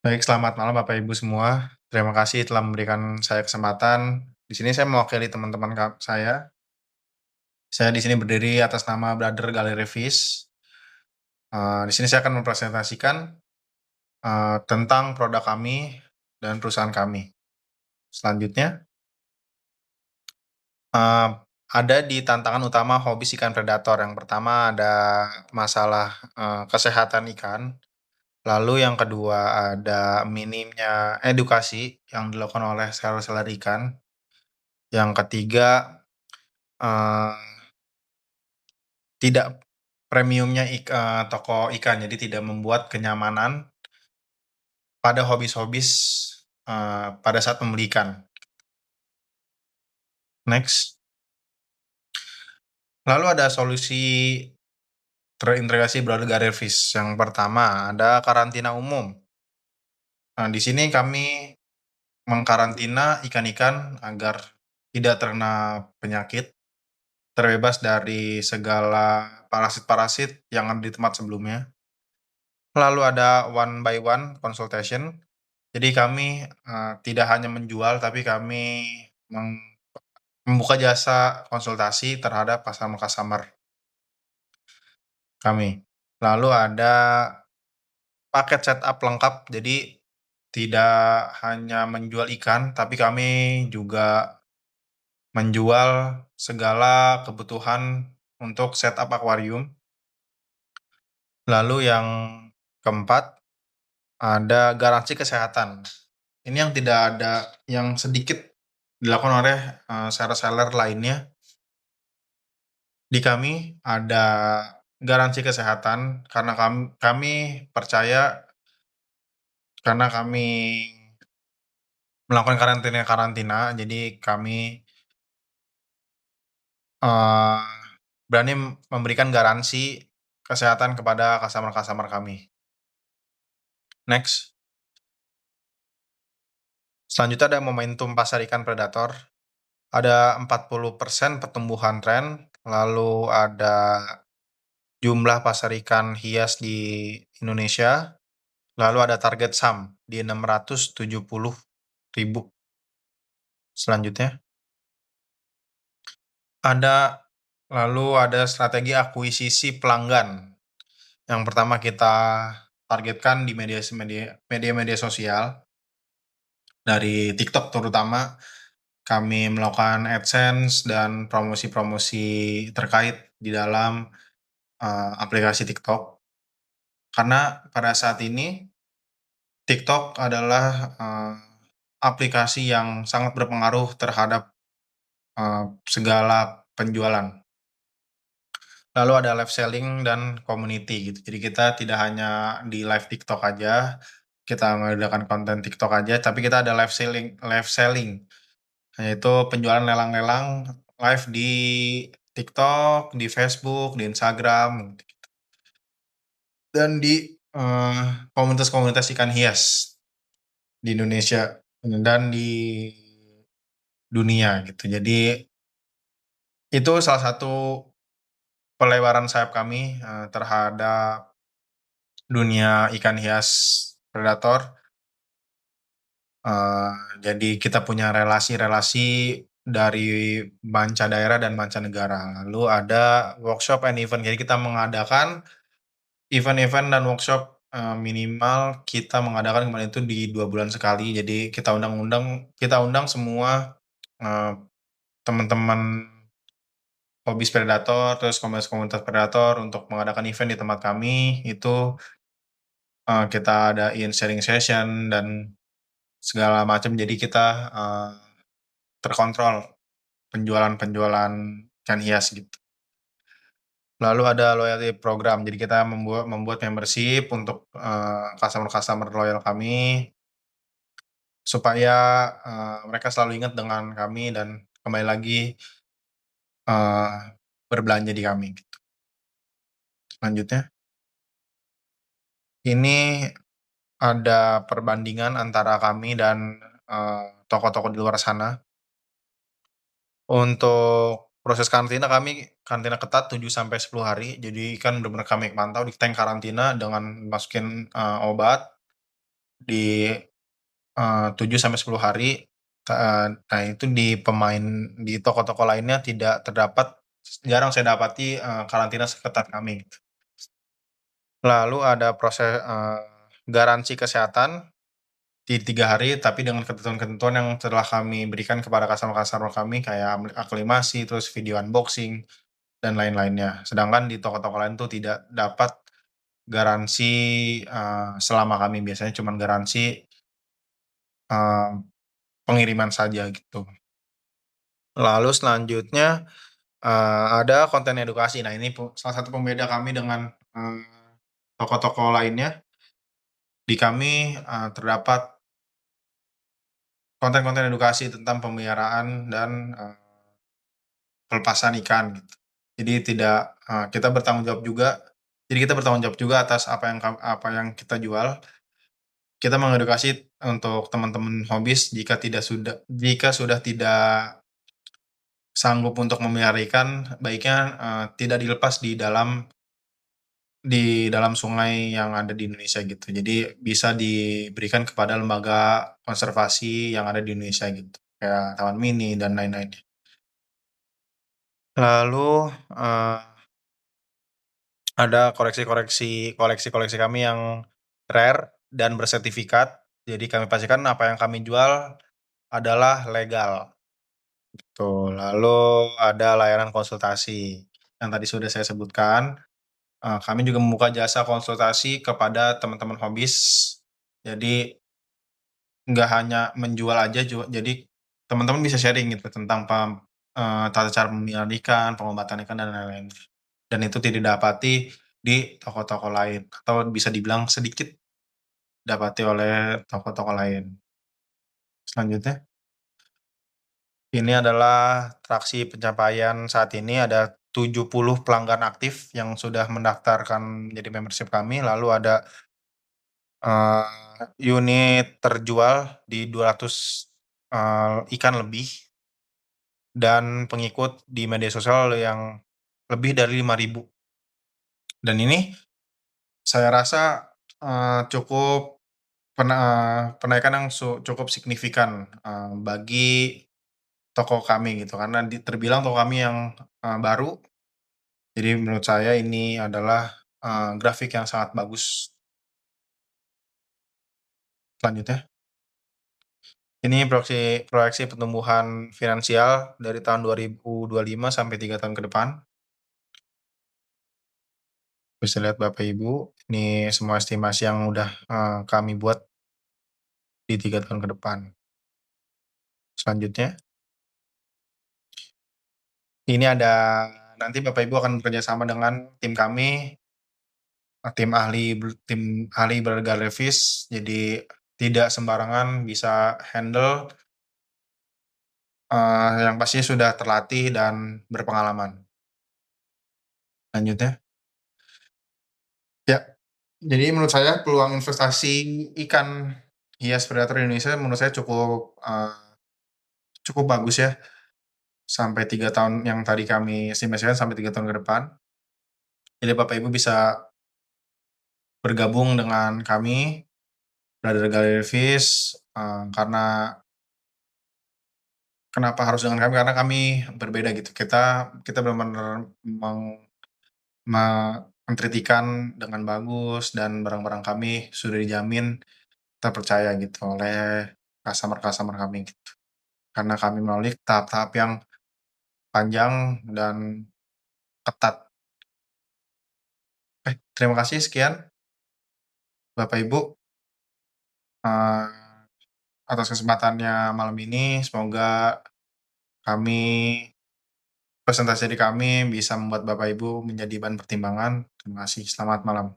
Baik, selamat malam Bapak Ibu semua. Terima kasih telah memberikan saya kesempatan. Di sini saya mewakili teman-teman saya. Saya di sini berdiri atas nama Brother Gallery Fish. Di sini saya akan mempresentasikan tentang produk kami dan perusahaan kami. Selanjutnya, eh, ada di tantangan utama hobi ikan predator. Yang pertama ada masalah kesehatan ikan. Lalu yang kedua ada minimnya edukasi yang dilakukan oleh seller-seller ikan. Yang ketiga, eee, tidak premiumnya toko ikan, jadi tidak membuat kenyamanan pada hobis-hobis, pada saat membeli ikan. Next. Lalu ada solusi terintegrasi Broadcast Service. Yang pertama ada karantina umum. Nah, di sini kami mengkarantina ikan-ikan agar tidak terkena penyakit, terbebas dari segala parasit-parasit yang ada di tempat sebelumnya. Lalu ada one by one consultation. Jadi kami, tidak hanya menjual, tapi kami meng membuka jasa konsultasi terhadap customer-customer kami. Lalu ada paket setup lengkap, jadi tidak hanya menjual ikan, tapi kami juga menjual segala kebutuhan untuk setup akuarium. Lalu yang keempat, ada garansi kesehatan. Ini yang tidak ada, yang sedikit dilakukan oleh, seller-seller lainnya. Di kami ada garansi kesehatan karena kami percaya, karena kami melakukan karantina-karantina, jadi kami, eee, berani memberikan garansi kesehatan kepada customer-customer kami. Next. Selanjutnya ada momentum pasar ikan predator, ada 40% pertumbuhan tren, lalu ada jumlah pasar ikan hias di Indonesia, lalu ada target SAM di 670.000. Selanjutnya, ada strategi akuisisi pelanggan. Yang pertama kita targetkan di media-media sosial, dari TikTok terutama, kami melakukan AdSense dan promosi-promosi terkait di dalam, aplikasi TikTok. Karena pada saat ini TikTok adalah, aplikasi yang sangat berpengaruh terhadap, segala penjualan. Lalu ada live selling dan community gitu. Jadi kita tidak hanya di live TikTok aja, kita mengadakan konten TikTok aja, tapi kita ada live selling, yaitu penjualan lelang-lelang live di TikTok, di Facebook, di Instagram, dan di, komunitas-komunitas ikan hias di Indonesia dan di dunia gitu. Jadi itu salah satu pelebaran sayap kami, terhadap dunia ikan hias predator. Jadi kita punya relasi-relasi dari mancanegara dan mancanegara. Lalu ada workshop and event. Jadi kita mengadakan event-event dan workshop, minimal kita mengadakan kemarin itu di 2 bulan sekali. Jadi kita undang semua, eee, teman-teman hobis predator, terus komunitas-komunitas predator untuk mengadakan event di tempat kami. Itu, kita adain sharing session dan segala macam. Jadi kita, terkontrol penjualan-penjualan ikan hias gitu. Lalu ada loyalty program, jadi kita membuat membership untuk, customer-customer loyal kami, supaya, mereka selalu ingat dengan kami dan kembali lagi, eee, berbelanja di kami gitu. Selanjutnya, ini ada perbandingan antara kami dan, toko-toko di luar sana. Untuk proses karantina, kami karantina ketat 7 sampai 10 hari. Jadi kan bener-bener kami pantau di tank karantina dengan masukin, obat, di, 7 sampai 10 hari, nah itu di di toko-toko lainnya tidak terdapat, jarang saya dapati, karantina seketat kami. Lalu ada proses, garansi kesehatan di 3 hari, tapi dengan ketentuan-ketentuan yang telah kami berikan kepada customer-customer kami kayak aklimasi, terus video unboxing, dan lain-lainnya. Sedangkan di toko-toko lain tuh tidak dapat garansi, selama kami biasanya cuman garansi, eee, pengiriman saja gitu. Lalu selanjutnya, ada konten edukasi. Nah ini salah satu pembeda kami dengan, toko-toko lainnya, di kami, terdapat konten-konten edukasi tentang pemeliharaan dan, pelepasan ikan gitu. Jadi tidak, kita bertanggung jawab juga, jadi kita bertanggung jawab juga atas apa yang kita jual. Kita mengedukasi untuk teman-teman hobis jika sudah tidak sanggup untuk memelihara ikan, baiknya, tidak dilepas di dalam sungai yang ada di Indonesia gitu. Jadi bisa diberikan kepada lembaga konservasi yang ada di Indonesia gitu, kayak Taman Mini dan lain-lainnya. Lalu, ada koleksi-koleksi kami yang rare dan bersertifikat. Jadi kami pastikan apa yang kami jual adalah legal, tuh. Lalu ada layanan konsultasi, yang tadi sudah saya sebutkan. Kami juga membuka jasa konsultasi kepada teman-teman hobis. Jadi, nggak hanya menjual aja jadi teman-teman bisa sharing gitu tentang tata cara memelihara ikan, pengobatan ikan, dan lain-lain. Dan itu tidak didapati di toko-toko lain, atau bisa dibilang sedikit didapati oleh toko-toko lain. Selanjutnya, ini adalah traksi pencapaian saat ini ada 70 pelanggan aktif yang sudah mendaftarkan menjadi membership kami, lalu ada unit terjual di 200, ikan lebih, dan pengikut di media sosial yang lebih dari 5.000. Dan ini saya rasa, cukup penaikan yang cukup signifikan, bagi toko kami gitu, karena terbilang toko kami yang, baru, jadi menurut saya ini adalah, grafik yang sangat bagus. Selanjutnya. Ini proyeksi pertumbuhan finansial dari tahun 2025 sampai 3 tahun ke depan. Bisa lihat Bapak Ibu, ini semua estimasi yang udah, kami buat di 3 tahun ke depan. Selanjutnya, ini ada nanti Bapak Ibu akan bekerja sama dengan tim kami, tim ahli beragam revis, jadi tidak sembarangan bisa handle, yang pastinya sudah terlatih dan berpengalaman. Selanjutnya. Ya, jadi menurut saya peluang investasi ikan hias predator di Indonesia menurut saya cukup bagus ya, sampai 3 tahun yang tadi kami estimasikan sampai 3 tahun ke depan. Jadi Bapak Ibu bisa bergabung dengan kami, Brother Gallery Fish, karena kenapa harus dengan kami, karena kami berbeda gitu. Kita kita benar-benar men-treat ikan dengan bagus, dan barang-barang kami sudah dijamin terpercaya gitu oleh customer-customer kami gitu. Karena kami melalui tahap-tahap yang panjang dan ketat. Terima kasih sekian Bapak Ibu, eee, atas kesempatannya malam ini. Semoga kami presentasi dari kami bisa membuat Bapak Ibu menjadi bahan pertimbangan. Terima kasih, selamat malam.